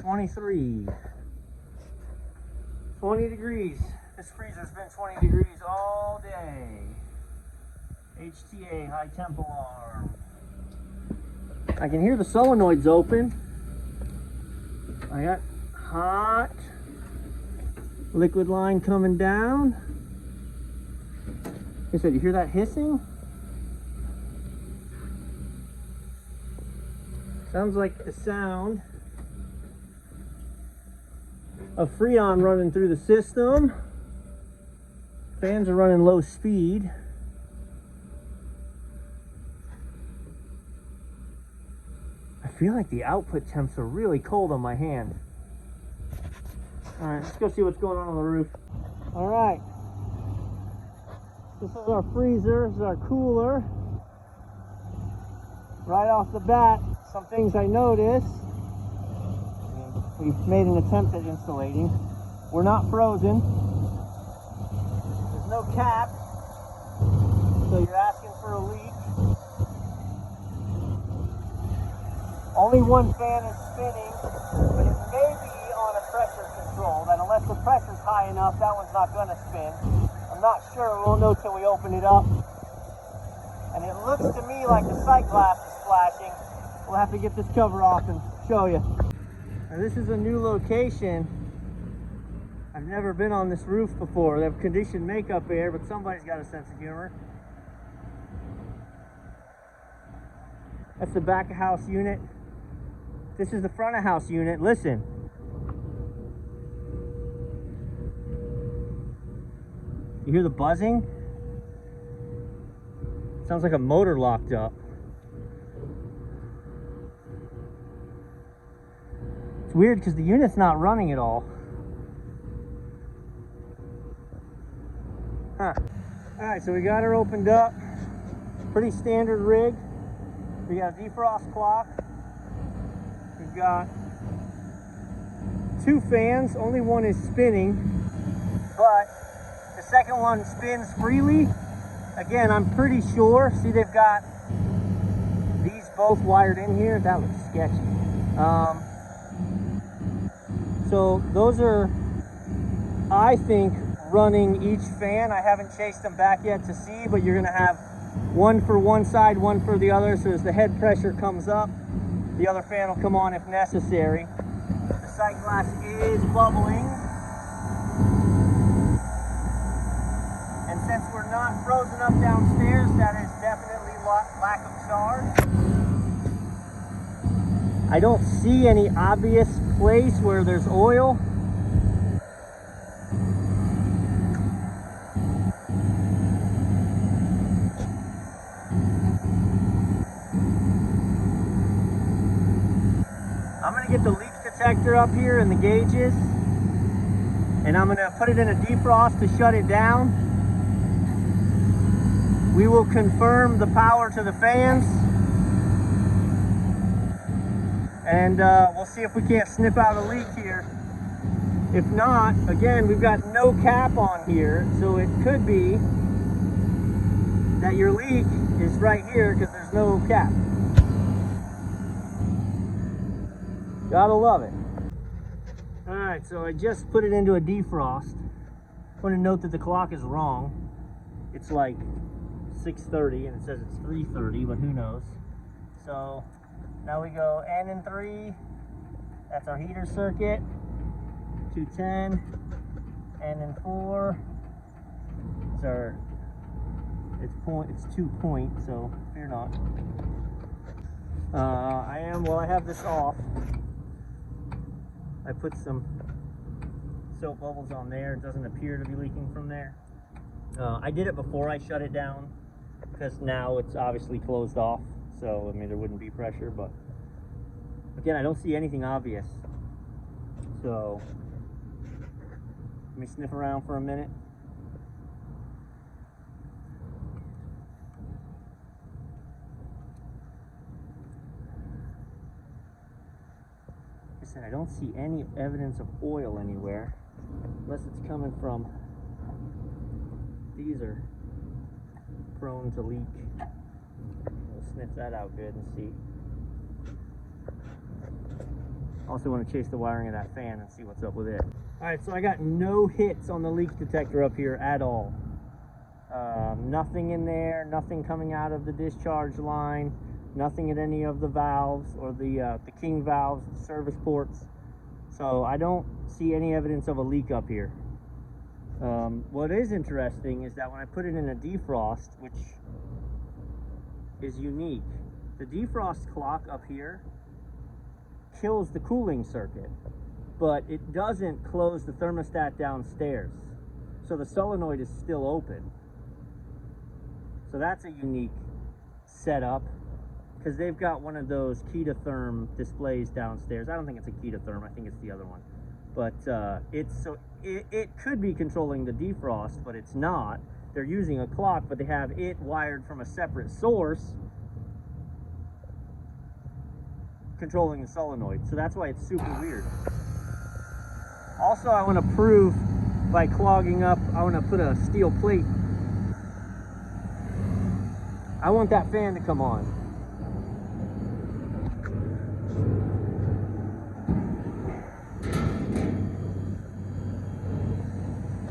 23. 20 degrees. This freezer's been 20 degrees all day. HTA, high temp alarm. I can hear the solenoids open. I got hot liquid line coming down. Like I said, you hear that hissing? Sounds like the sound of Freon running through the system. Fans are running low speed. I feel like the output temps are really cold on my hand. All right, let's go see what's going on the roof. All right, this is our freezer, this is our cooler. Right off the bat, some things I noticed. We've made an attempt at insulating. We're not frozen. There's no cap, so you're asking for a leak. Only one fan is spinning, but it may be on a pressure control, that unless the pressure's high enough, that one's not gonna spin. I'm not sure, we won't know till we open it up. And it looks to me like the sight glass is flashing. We'll have to get this cover off and show you. Now this is a new location. I've never been on this roof before. They have conditioned makeup air, but somebody's got a sense of humor. That's the back of house unit. This is the front of house unit. Listen. You hear the buzzing? Sounds like a motor locked up. It's weird because the unit's not running at all. Huh. Alright, so we got her opened up. Pretty standard rig. We got a defrost clock. We've got 2 fans. Only one is spinning, but the second one spins freely. Again, I'm pretty sure. See, they've got these both wired in here. That looks sketchy. So those are, I think, running each fan. I haven't chased them back yet to see, but you're gonna have one for one side, one for the other. So as the head pressure comes up, the other fan will come on if necessary. The sight glass is bubbling. And since we're not frozen up downstairs, that is definitely lack of charge. I don't see any obvious place where there's oil. I'm gonna get the leak detector up here and the gauges, and I'm gonna put it in a defrost to shut it down. We will confirm the power to the fans, and we'll see if we can't sniff out a leak here. If not, again, we've got no cap on here, so it could be that your leak is right here because there's no cap. Gotta love it. All right, so I just put it into a defrost. I want to note that the clock is wrong. It's like 6:30 and it says it's 3:30, but who knows. So now we go N and 3. That's our heater circuit. 210. N and 4. It's 2 point, so fear not. I have this off. I put some soap bubbles on there. It doesn't appear to be leaking from there. I did it before I shut it down because now it's obviously closed off. So, I mean, there wouldn't be pressure, but again, I don't see anything obvious. So, let me sniff around for a minute. I don't see any evidence of oil anywhere, unless it's coming from, these are prone to leak. We'll sniff that out good and see. Also want to chase the wiring of that fan and see what's up with it. All right, so I got no hits on the leak detector up here at all. Nothing in there, nothing coming out of the discharge line, nothing at any of the valves or the king valves, the service ports. So I don't see any evidence of a leak up here. What is interesting is that when I put it in a defrost, which is unique, the defrost clock up here kills the cooling circuit, but it doesn't close the thermostat downstairs. So the solenoid is still open. So that's a unique setup, because they've got one of those Ketatherm displays downstairs. I don't think it's a Ketatherm, I think it's the other one. But it could be controlling the defrost, but it's not. They're using a clock, but they have it wired from a separate source controlling the solenoid. So that's why it's super weird. Also, I want to prove by clogging up, I want to put a steel plate. I want that fan to come on.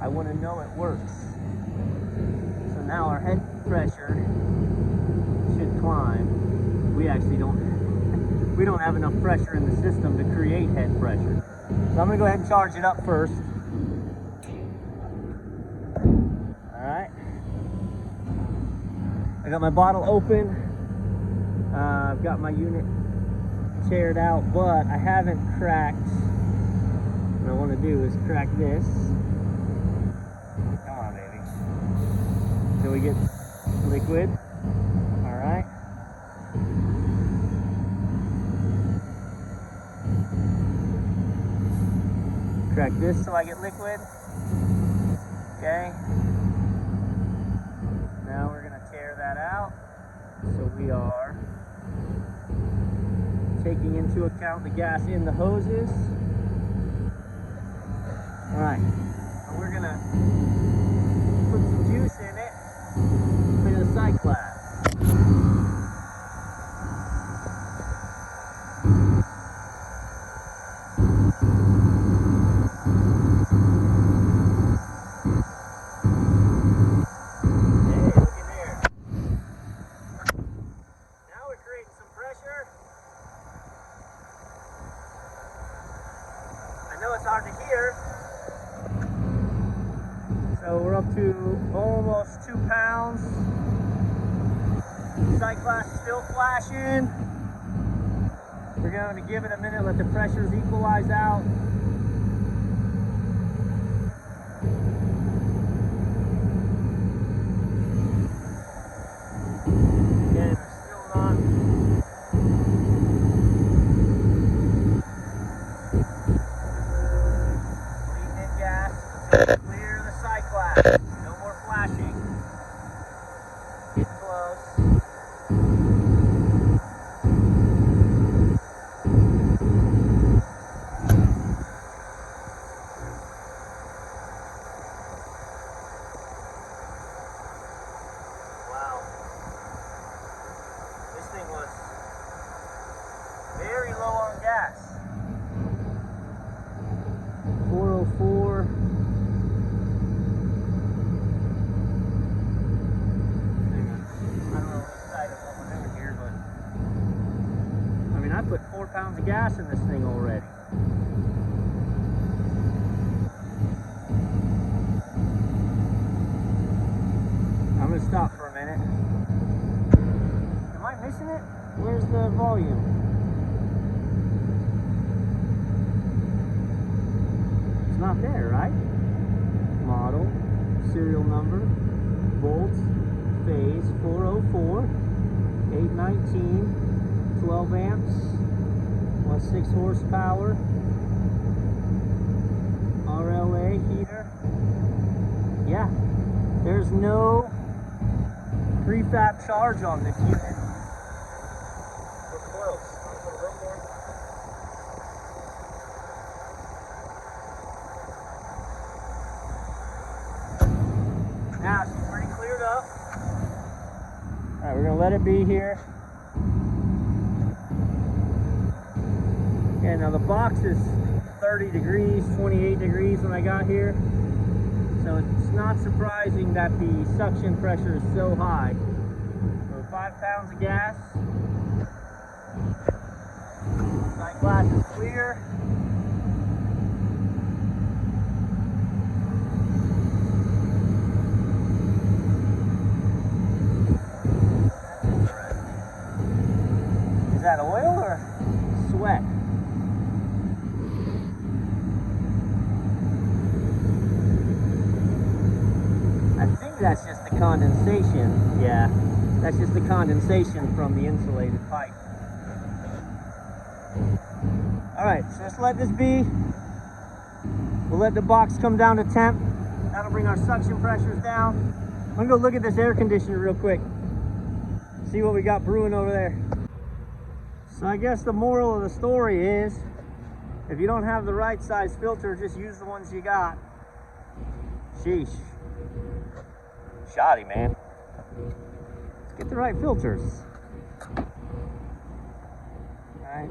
I want to know it works. So now our head pressure should climb. We actually don't have enough pressure in the system to create head pressure. So I'm going to go ahead and charge it up first. Alright. I got my bottle open. I've got my unit chaired out, but I haven't cracked. What I want to do is crack this. Come on, baby. Till we get liquid. Alright. Crack this till I get liquid. Okay. Now we're going to tear that out. So we are taking into account the gas in the hoses. Alright. And we're going to put some juice in it. Bit of Cyclad. It's hard to hear. So we're up to almost 2 pounds. Sight glass is still flashing. We're going to give it a minute, let the pressures equalize out. Again, we're still not. Clear the sight glass. No more flashing. Get close. Wow. This thing was very low on gas. 404. I put 4 pounds of gas in this thing already. I'm going to stop for a minute. Am I missing it? Where's the volume? It's not there, right? Model, serial number, volts, phase 404, 819. 12 amps, 1.6 horsepower, RLA heater. Yeah, there's no prefab charge on this unit. We're close. I'll put a little more. Now she's pretty cleared up. Alright, we're going to let it be here. right, now the box is 30 degrees, 28 degrees when I got here. So it's not surprising that the suction pressure is so high. So 5 pounds of gas. Sight glass is clear. Is that oil or sweat? I think that's just the condensation. Yeah, that's just the condensation from the insulated pipe. All right, so let's let this be. We'll let the box come down to temp. That'll bring our suction pressures down. I'm gonna go look at this air conditioner real quick. See what we got brewing over there. So I guess the moral of the story is, if you don't have the right size filter, just use the ones you got. Sheesh. Shoddy, man. Let's get the right filters. Alright.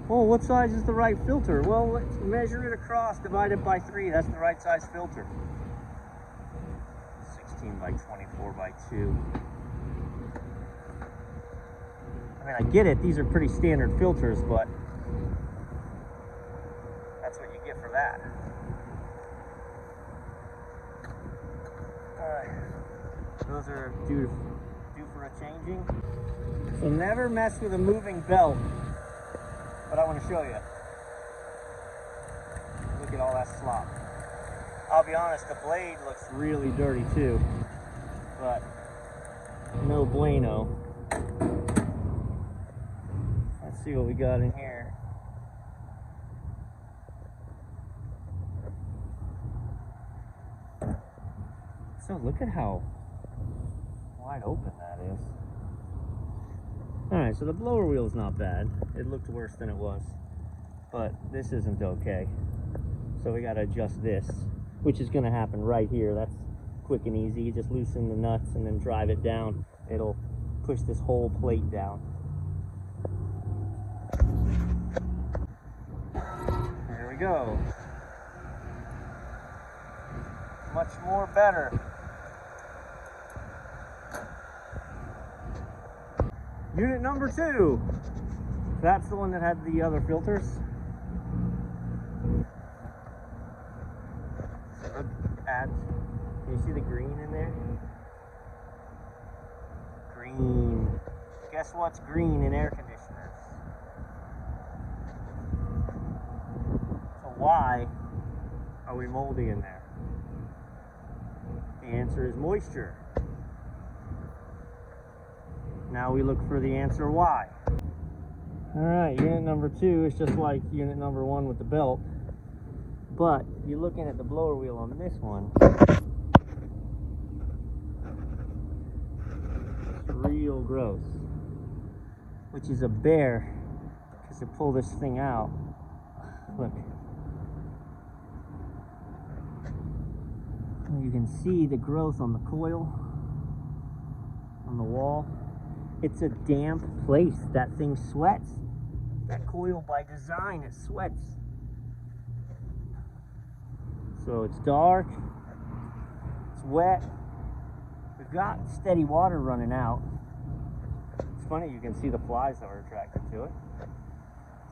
Well, what size is the right filter? Well, let's measure it across, divide it by 3. That's the right size filter. 16 by 24 by 2. I mean, I get it, these are pretty standard filters, but that's what you get for that. Alright, those are due for a changing. So never mess with a moving belt, but I want to show you. Look at all that slop. I'll be honest, the blade looks really dirty too, but no bueno. Let's see what we got in here. So look at how wide open that is. Alright, so the blower wheel is not bad. It looked worse than it was. But this isn't okay. So we gotta adjust this, which is gonna happen right here. That's quick and easy. You just loosen the nuts and then drive it down. It'll push this whole plate down. There we go. Much more better. Unit number 2. That's the one that had the other filters. Look at, can you see the green in there? Green. Guess what's green in air conditioners? So why are we moldy in there? The answer is moisture. Now we look for the answer why. Alright, unit number 2 is just like unit number 1 with the belt. But you're looking at the blower wheel on this one. It's real gross. Which is a bear. Because to pull this thing out. Look. You can see the growth on the coil. On the wall. It's a damp place. That thing sweats. That coil by design, it sweats. So it's dark, it's wet. We've got steady water running out. It's funny, you can see the flies that are attracted to it.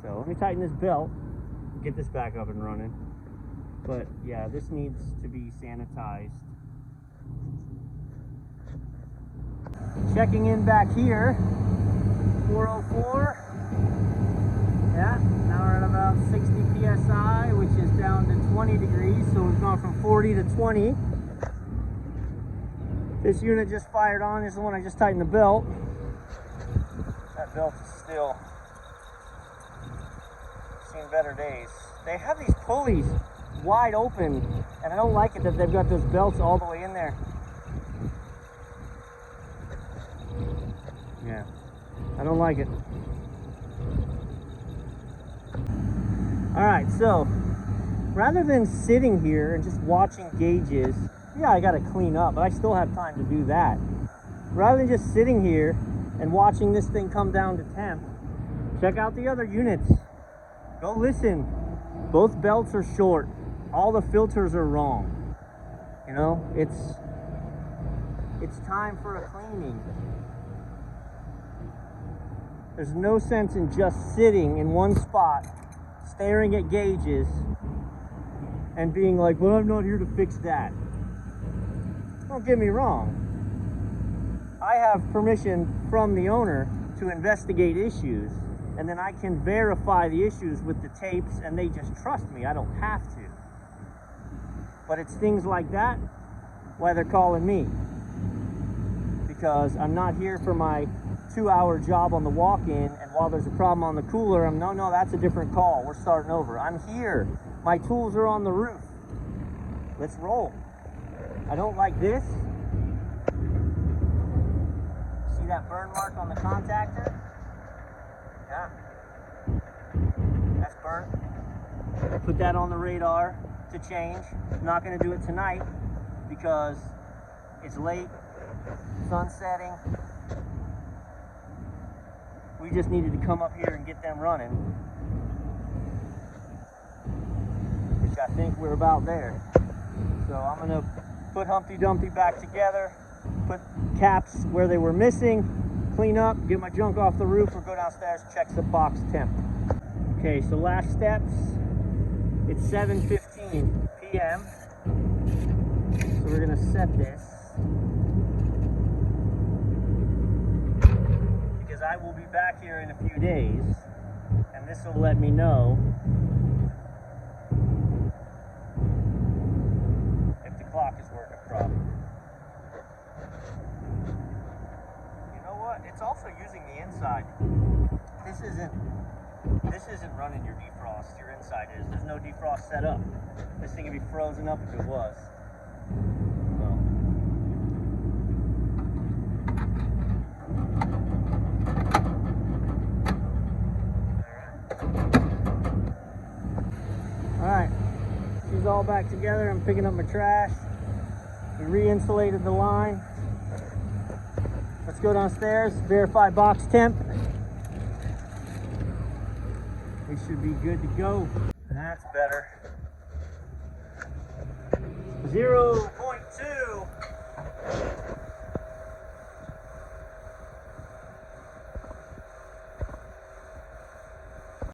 So let me tighten this belt, get this back up and running. But yeah, this needs to be sanitized. Checking in back here, 404. Yeah, now we're at about 60 psi, which is down to 20 degrees. So we've gone from 40 to 20. This unit just fired on. This is the one I just tightened the belt. That belt is still seen better days. They have these pulleys wide open, and I don't like it that they've got those belts all the way in there. Yeah, I don't like it. Alright, so rather than sitting here and just watching gauges, yeah, I gotta clean up, but I still have time to do that. Rather than just sitting here and watching this thing come down to temp, check out the other units. Go listen. Both belts are short. All the filters are wrong. You know, it's time for a cleaning. There's no sense in just sitting in one spot, staring at gauges, and being like, well, I'm not here to fix that. Don't get me wrong. I have permission from the owner to investigate issues, and then I can verify the issues with the tapes, and they just trust me. I don't have to. But it's things like that why they're calling me. Because I'm not here for my 2-hour job on the walk-in, and while there's a problem on the cooler, no, that's a different call. We're starting over. I'm here. My tools are on the roof. Let's roll. I don't like this. See that burn mark on the contactor? Yeah. That's burnt. Put that on the radar to change. I'm not going to do it tonight because it's late, sun setting. We just needed to come up here and get them running, which I think we're about there. So I'm going to put Humpty Dumpty back together, put caps where they were missing, clean up, get my junk off the roof, or go downstairs, check the box temp. Okay, so last steps. It's 7:15 p.m. So we're gonna set this because I will be back here in a few days, and this will let me know if the clock is working properly. You know what? It's also using the inside. This isn't running your defrost. Your inside is. There's no defrost set up. This thing would be frozen up if it was. So. All right. She's all back together. I'm picking up my trash. We re-insulated the line. Let's go downstairs, verify box temp. We should be good to go. That's better. 0.2.